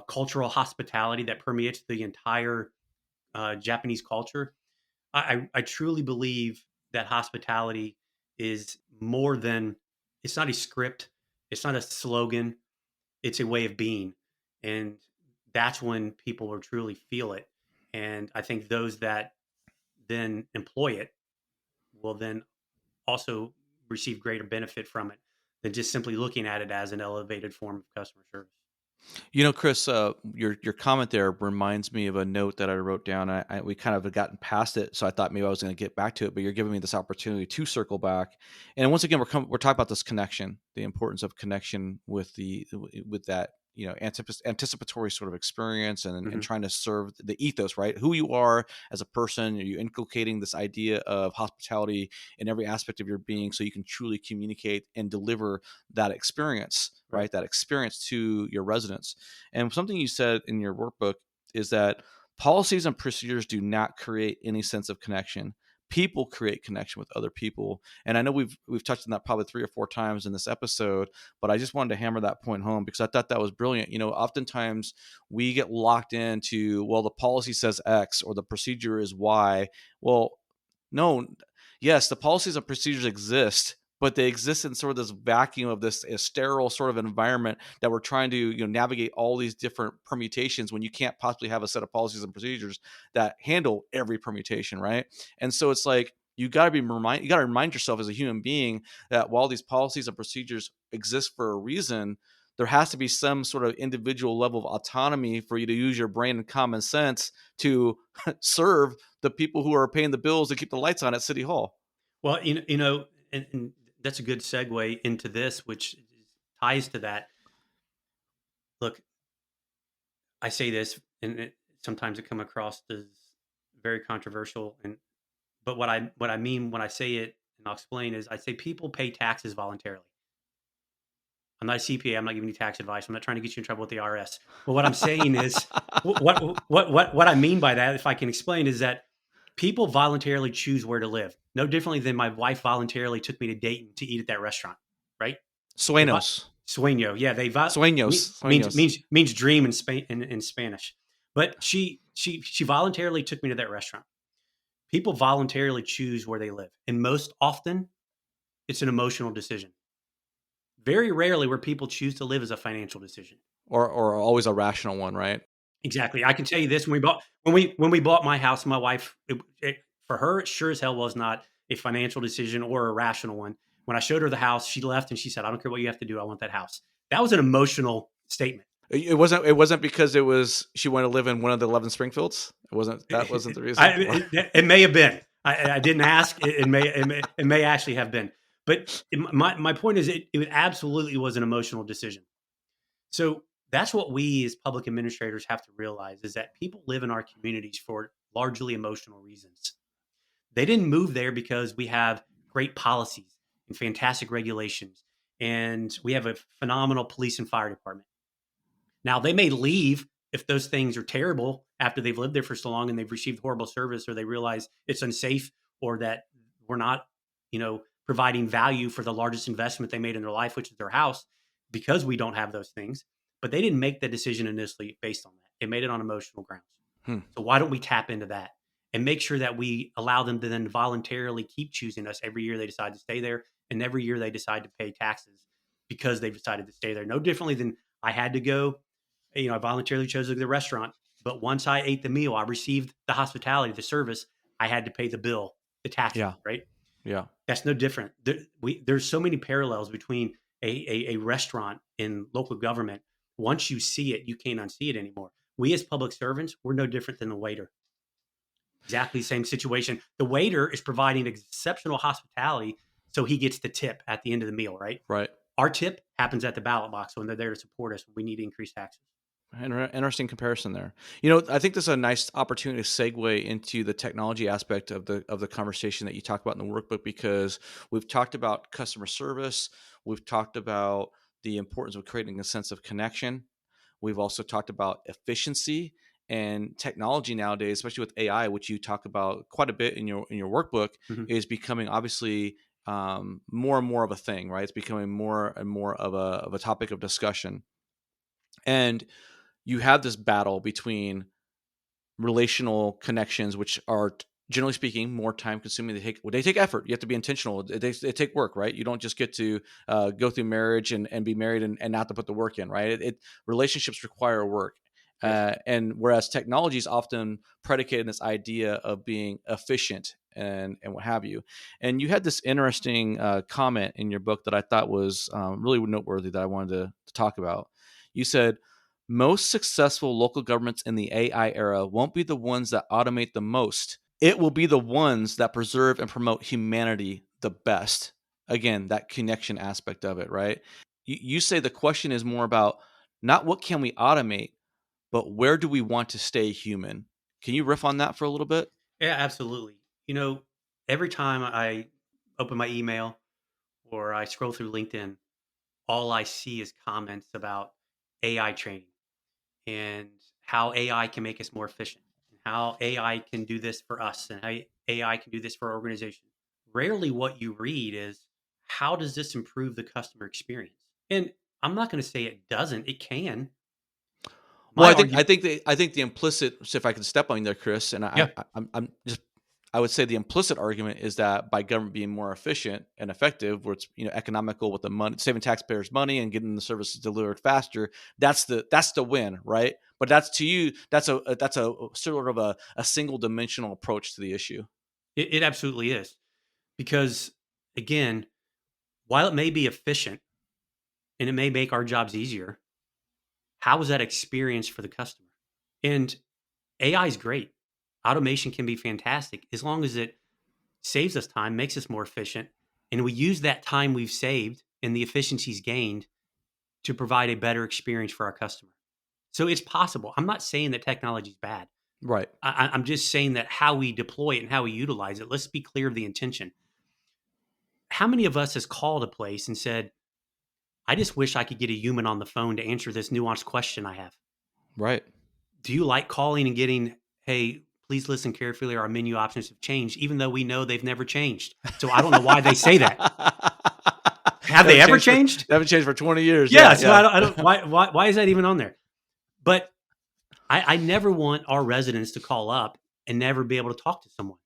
cultural hospitality that permeates the entire Japanese culture. I truly believe that hospitality is more than, it's not a script, it's not a slogan, it's a way of being. And that's when people will truly feel it. And I think those that then employ it will then also receive greater benefit from it than just simply looking at it as an elevated form of customer service. Chris, your comment there reminds me of a note that I wrote down. We kind of had gotten past it, so I thought maybe I was going to get back to it. But you're giving me this opportunity to circle back. And once again, we're talking about this connection, the importance of connection with that anticipatory sort of experience, and trying to serve the ethos, right? Who you are as a person. Are you inculcating this idea of hospitality in every aspect of your being, so you can truly communicate and deliver that experience, right? That experience to your residents. And something you said in your workbook is that policies and procedures do not create any sense of connection, people create connection with other people. And I know we've touched on that probably 3 or 4 times in this episode, but I just wanted to hammer that point home because I thought that was brilliant. Oftentimes we get locked into, well, the policy says X or the procedure is Y. Well, no, yes, the policies and procedures exist, but they exist in sort of this vacuum of this sterile sort of environment that we're trying to navigate all these different permutations when you can't possibly have a set of policies and procedures that handle every permutation, right? And so it's like you got to remind yourself as a human being that while these policies and procedures exist for a reason, there has to be some sort of individual level of autonomy for you to use your brain and common sense to serve the people who are paying the bills to keep the lights on at City Hall. Well, and that's a good segue into this, which ties to that. Look, I say this, and sometimes it come across as very controversial, but what I mean when I say it, and I'll explain, is I say people pay taxes voluntarily. I'm not a CPA. I'm not giving you tax advice. I'm not trying to get you in trouble with the IRS. But what I'm saying is, what I mean by that, if I can explain, is that people voluntarily choose where to live. No differently than my wife voluntarily took me to Dayton to eat at that restaurant, right? Sueños. Sueño, yeah, Sueños. means dream in Spain in Spanish. But she voluntarily took me to that restaurant. People voluntarily choose where they live, and most often, it's an emotional decision. Very rarely where people choose to live is a financial decision. Or always a rational one, right? Exactly. I can tell you this: when we bought my house, my wife, for her, it sure as hell was not a financial decision or a rational one. When I showed her the house, she left and she said, "I don't care what you have to do. I want that house." That was an emotional statement. It wasn't because she wanted to live in one of the 11 Springfields. That wasn't the reason. It may have been. I didn't ask. It may actually have been. But my point is, it absolutely was an emotional decision. So that's what we as public administrators have to realize, is that people live in our communities for largely emotional reasons. They didn't move there because we have great policies and fantastic regulations, and we have a phenomenal police and fire department. Now, they may leave if those things are terrible after they've lived there for so long and they've received horrible service, or they realize it's unsafe, or that we're not, providing value for the largest investment they made in their life, which is their house, because we don't have those things. But they didn't make the decision initially based on that. They made it on emotional grounds. So why don't we tap into that and make sure that we allow them to then voluntarily keep choosing us every year they decide to stay there, and every year they decide to pay taxes because they've decided to stay there. No differently than I had to go, I voluntarily chose the restaurant, but once I ate the meal, I received the hospitality, the service, I had to pay the bill, the taxes, right? Yeah. That's no different. There's so many parallels between a restaurant and local government. Once you see it, you can't unsee it anymore. We as public servants, we're no different than the waiter. Exactly the same situation. The waiter is providing exceptional hospitality, so he gets the tip at the end of the meal, right? Right. Our tip happens at the ballot box when they're there to support us. We need to increase taxes. Interesting comparison there. I think this is a nice opportunity to segue into the technology aspect of the conversation that you talked about in the workbook, because we've talked about customer service, we've talked about the importance of creating a sense of connection. We've also talked about efficiency and technology nowadays, especially with AI, which you talk about quite a bit in your workbook, is becoming obviously more and more of a thing, right? It's becoming more and more of a topic of discussion. And you have this battle between relational connections, which are generally speaking more time consuming. They take effort. You have to be intentional. They take work, right? You don't just get to go through marriage and be married and not to put the work in, right? Relationships require work. Yes. And whereas technology is often predicated on this idea of being efficient and what have you. And you had this interesting comment in your book that I thought was really noteworthy that I wanted to talk about. You said, most successful local governments in the AI era won't be the ones that automate the most. It will be the ones that preserve and promote humanity the best. Again, that connection aspect of it, right? You say the question is more about not what can we automate, but where do we want to stay human? Can you riff on that for a little bit? Yeah, absolutely. Every time I open my email or I scroll through LinkedIn, all I see is comments about AI training and how AI can make us more efficient, and how AI can do this for us and how AI can do this for our organization. Rarely what you read is, how does this improve the customer experience? And I'm not going to say it doesn't. It can. Well, My I argument, think the implicit, so if I can step on you there, Chris, and yeah, I'm just, I would say the implicit argument is that by government being more efficient and effective, where it's economical with the money, saving taxpayers money and getting the services delivered faster, that's the win, right? But that's, to you, that's a sort of a single dimensional approach to the issue. it absolutely is. Because again, while it may be efficient and it may make our jobs easier, how is that experience for the customer? And AI is great. Automation can be fantastic as long as it saves us time, makes us more efficient, and we use that time we've saved and the efficiencies gained to provide a better experience for our customer. So it's possible. I'm not saying that technology is bad. Right. I'm just saying that how we deploy it and how we utilize it, let's be clear of the intention. How many of us has called a place and said, I just wish I could get a human on the phone to answer this nuanced question I have? Right. Do you like calling and getting, hey, please listen carefully, our menu options have changed, even though we know they've never changed? So I don't know why they say that. Have they ever changed? They haven't changed for 20 years. Yeah. Yeah. So I don't why is that even on there? But I never want our residents to call up and never be able to talk to someone.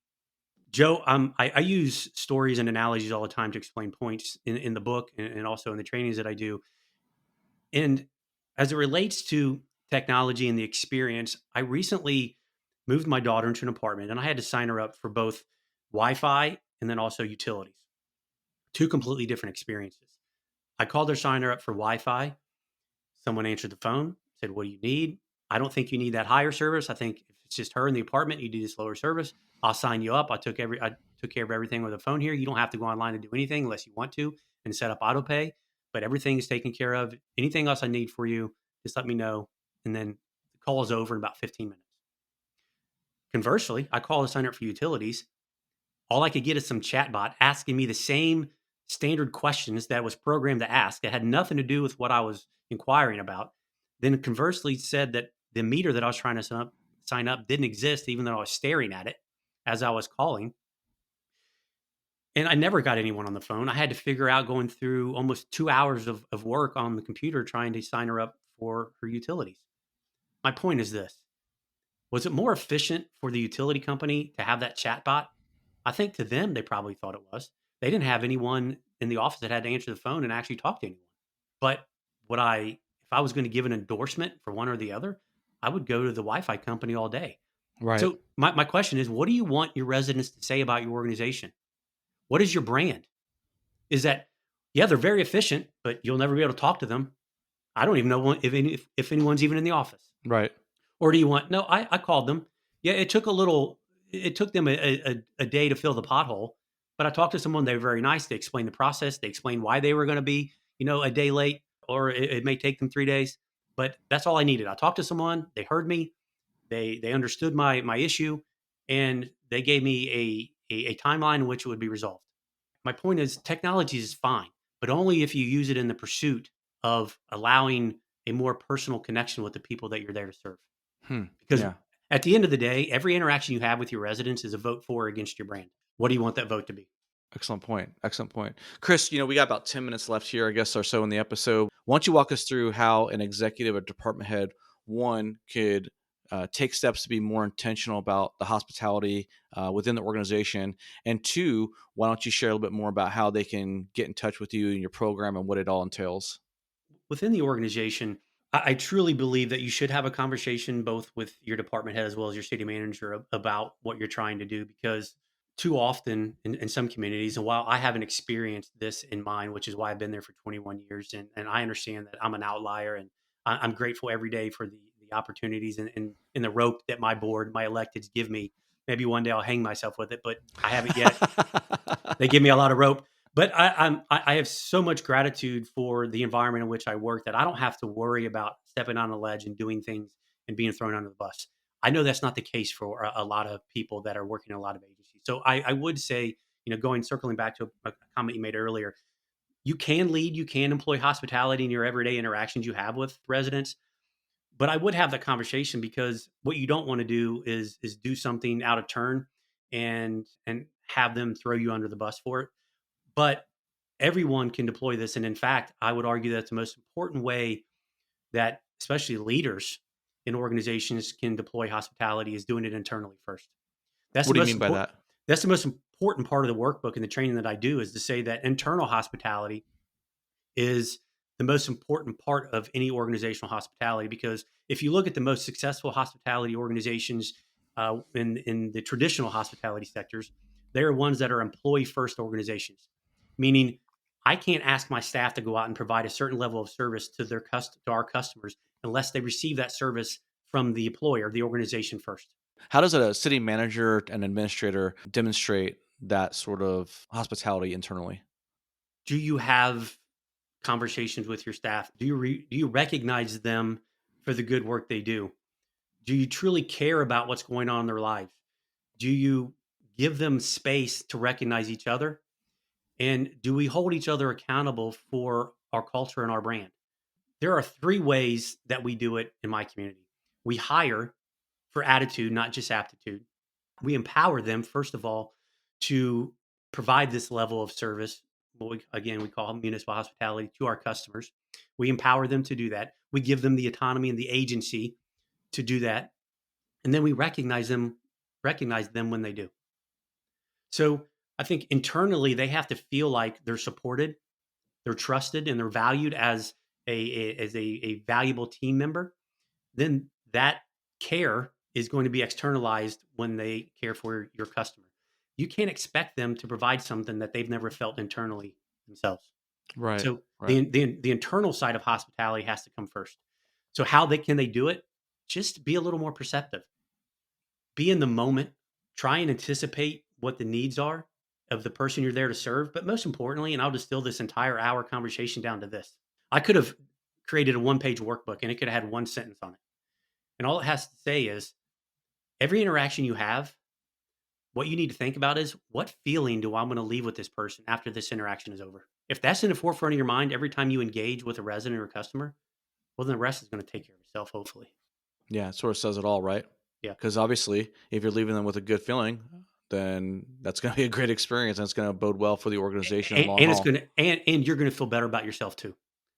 Joe, I use stories and analogies all the time to explain points in the book and also in the trainings that I do. And as it relates to technology and the experience, I recently moved my daughter into an apartment and I had to sign her up for both Wi-Fi and then also utilities. Two completely different experiences. I called her, sign her up for Wi-Fi. Someone answered the phone, said, "What do you need?" I don't think you need that higher service. I think if it's just her in the apartment, you do this lower service. I'll sign you up. I took care of everything with the phone here. You don't have to go online and do anything unless you want to and set up auto pay. But everything is taken care of. Anything else I need for you, just let me know. And then the call is over in about 15 minutes. Conversely, I call to sign up for utilities. All I could get is some chatbot asking me the same standard questions that was programmed to ask. It had nothing to do with what I was inquiring about. Then conversely said that the meter that I was trying to sign up didn't exist, even though I was staring at it as I was calling. And I never got anyone on the phone. I had to figure out, going through almost 2 hours of work on the computer trying to sign her up for her utilities. My point is this. Was it more efficient for the utility company to have that chatbot? I think to them, they probably thought it was. They didn't have anyone in the office that had to answer the phone and actually talk to anyone. But if I was going to give an endorsement for one or the other, I would go to the Wi-Fi company all day. Right. So my question is, what do you want your residents to say about your organization? What is your brand? Is that, yeah, they're very efficient, but you'll never be able to talk to them. I don't even know if anyone's even in the office. Right. Or do you want, no, I called them. Yeah, it took them a day to fill the pothole, but I talked to someone, they were very nice. They explained the process. They explained why they were going to be, a day late, or it may take them 3 days, but that's all I needed. I talked to someone, they heard me, they understood my issue, and they gave me a timeline in which it would be resolved. My point is, technology is fine, but only if you use it in the pursuit of allowing a more personal connection with the people that you're there to serve. Because Yeah. at the end of the day, every interaction you have with your residents is a vote for or against your brand. What do you want that vote to be? Excellent point. Excellent point. Chris, we got about 10 minutes left here, I guess, or so in the episode. Why don't you walk us through how an executive or department head, one, could take steps to be more intentional about the hospitality within the organization, and two, why don't you share a little bit more about how they can get in touch with you and your program and what it all entails? Within the organization, I truly believe that you should have a conversation both with your department head as well as your city manager about what you're trying to do, because too often in some communities, and while I haven't experienced this in mine, which is why I've been there for 21 years, and I understand that I'm an outlier, and I'm grateful every day for the opportunities and the rope that my board, my electeds give me. Maybe one day I'll hang myself with it, but I haven't yet. They give me a lot of rope. But I have so much gratitude for the environment in which I work that I don't have to worry about stepping on a ledge and doing things and being thrown under the bus. I know that's not the case for a lot of people that are working in a lot of agencies. So I would say, circling back to a comment you made earlier, you can lead, you can employ hospitality in your everyday interactions you have with residents, But I would have that conversation, because what you don't want to do is do something out of turn and have them throw you under the bus for it. But everyone can deploy this, and in fact, I would argue that's the most important way that especially leaders in organizations can deploy hospitality, is doing it internally first. That's What the do you most mean by important. that? That's the most important part of the workbook and the training that I do, is to say that internal hospitality is the most important part of any organizational hospitality. Because if you look at the most successful hospitality organizations in the traditional hospitality sectors, they are ones that are employee first organizations, meaning I can't ask my staff to go out and provide a certain level of service to to our customers unless they receive that service from the employer, the organization first. How does a city manager and administrator demonstrate that sort of hospitality internally? Do you have conversations with your staff? Do you recognize them for the good work they do? Do you truly care about what's going on in their lives? Do you give them space to recognize each other? And do we hold each other accountable for our culture and our brand? There are three ways that we do it in my community. We hire for attitude, not just aptitude. We empower them, first of all, to provide this level of service, what we call municipal hospitality, to our customers. We empower them to do that. We give them the autonomy and the agency to do that. And then we recognize them when they do. So I think internally they have to feel like they're supported, they're trusted, and they're valued as a valuable team member. Then that care is going to be externalized when they care for your customer. You can't expect them to provide something that they've never felt internally themselves. Right. So Right. the internal side of hospitality has to come first. So how they do it? Just be a little more perceptive. Be in the moment. Try and anticipate what the needs are of the person you're there to serve. But most importantly, and I'll distill this entire hour conversation down to this: I could have created a one-page workbook and it could have had one sentence on it. And all it has to say is, every interaction you have, what you need to think about is, what feeling do I want to leave with this person after this interaction is over? If that's in the forefront of your mind every time you engage with a resident or customer, well, then the rest is going to take care of itself, hopefully. Yeah, it sort of says it all, right? Yeah. Because obviously, if you're leaving them with a good feeling, then that's going to be a great experience, and it's going to bode well for the organization in the long And it's haul. going to, and you're going to feel better about yourself too.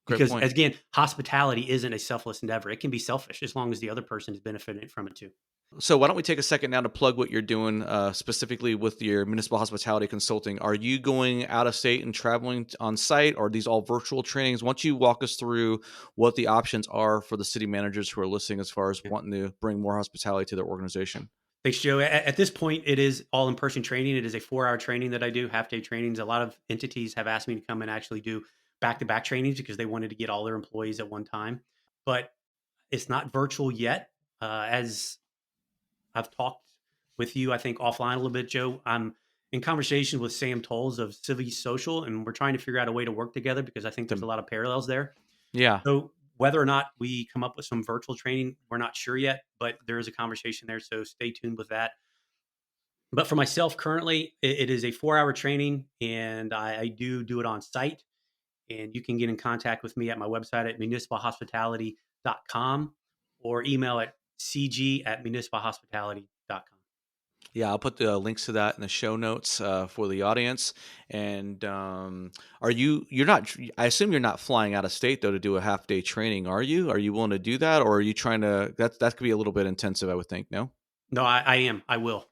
Great Because point. again, hospitality isn't a selfless endeavor. It can be selfish as long as the other person is benefiting from it too. So why don't we take a second now to plug what you're doing specifically with your municipal hospitality consulting? Are you going out of state and traveling on site, or are these all virtual trainings? Why don't you walk us through what the options are for the city managers who are listening as far as Yeah. wanting to bring more hospitality to their organization? Thanks, Joe. At this point, it is all in-person training. It is a 4-hour training that I do, half-day trainings. A lot of entities have asked me to come and actually do back-to-back trainings because they wanted to get all their employees at one time. But it's not virtual yet. As I've talked with you, I think offline a little bit, Joe, I'm in conversation with Sam Tolles of Civi Social, and we're trying to figure out a way to work together because I think there's a lot of parallels there. Yeah. So whether or not we come up with some virtual training, we're not sure yet, but there is a conversation there. So stay tuned with that. But for myself, currently, it is a 4-hour training, and I do it on site. And you can get in contact with me at my website at municipalhospitality.com or email at cg@municipalhospitality.com. Yeah, I'll put the links to that in the show notes for the audience. And you're not, I assume you're not flying out of state though to do a half day training, are you? Are you willing to do that? Or are you trying to, that could be a little bit intensive, I would think, no? No, I am. I will.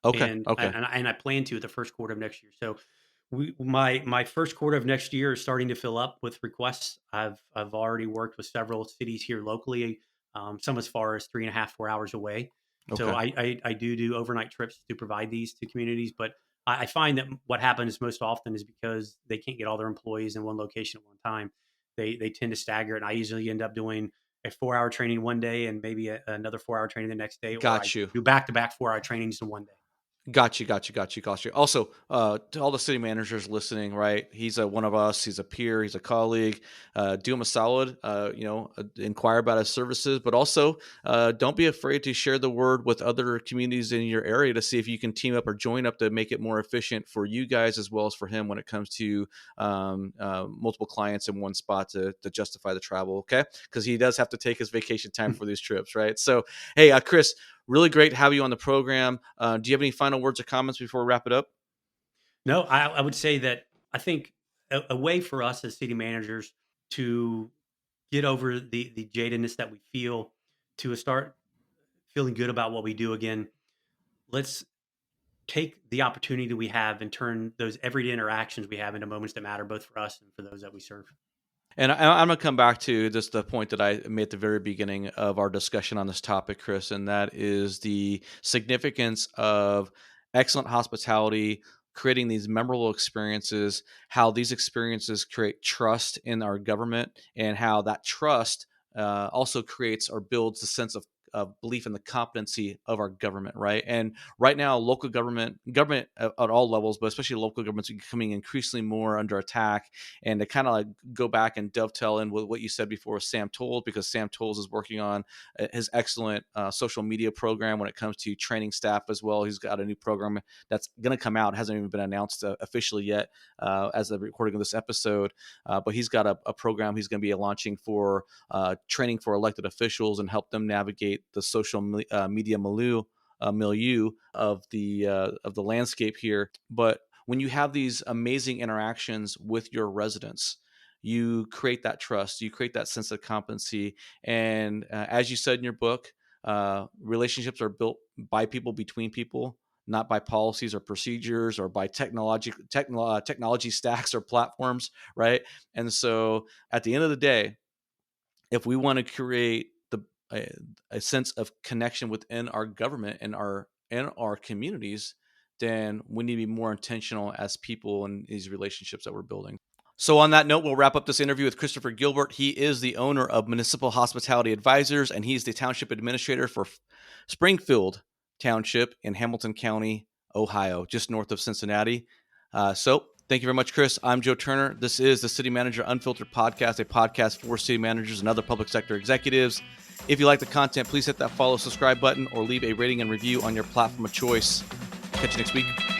Okay. And Okay. I plan to the first quarter of next year. So my first quarter of next year is starting to fill up with requests. I've already worked with several cities here locally, some as far as 3.5, 4 hours away. So Okay. I do overnight trips to provide these to communities. But I find that what happens most often is because they can't get all their employees in one location at one time. They tend to stagger, and I usually end up doing a 4-hour training one day and maybe another 4-hour training the next day, or I Got you. do back to back 4-hour trainings in one day. Got you. Also, to all the city managers listening, right? He's one of us. He's a peer. He's a colleague. Do him a solid. Inquire about his services, but also don't be afraid to share the word with other communities in your area to see if you can team up or join up to make it more efficient for you guys as well as for him when it comes to multiple clients in one spot to justify the travel. Okay, because he does have to take his vacation time for these trips, right? So, hey, Chris. Really great to have you on the program. Do you have any final words or comments before we wrap it up? No, I would say that I think a way for us as city managers to get over the jadedness that we feel, to start feeling good about what we do again. Let's take the opportunity that we have and turn those everyday interactions we have into moments that matter both for us and for those that we serve. And I'm going to come back to just the point that I made at the very beginning of our discussion on this topic, Chris, and that is the significance of excellent hospitality, creating these memorable experiences, how these experiences create trust in our government, and how that trust also creates or builds the sense of belief in the competency of our government, right? And right now, local government at all levels, but especially local governments, are becoming increasingly more under attack. And to kind of like go back and dovetail in with what you said before with Sam Tolles, because Sam Tolles is working on his excellent social media program when it comes to training staff as well. He's got a new program that's going to come out. It hasn't even been announced officially yet as the recording of this episode, but he's got a program he's going to be launching for training for elected officials and help them navigate the social media milieu of the landscape here. But when you have these amazing interactions with your residents, you create that trust, you create that sense of competency, and as you said in your book, relationships are built by people, between people, not by policies or procedures or by technology stacks or platforms, right? And so at the end of the day, if we want to create a sense of connection within our government and our communities, then we need to be more intentional as people in these relationships that we're building. So on that note, we'll wrap up this interview with Christopher Gilbert. He is the owner of Municipal Hospitality Advisors, and he's the township administrator for Springfield Township in Hamilton County, Ohio, just north of Cincinnati. So thank you very much, Chris. I'm Joe Turner. This is the City Manager Unfiltered podcast, a podcast for city managers and other public sector executives. If you like the content, please hit that follow, subscribe button, or leave a rating and review on your platform of choice. Catch you next week.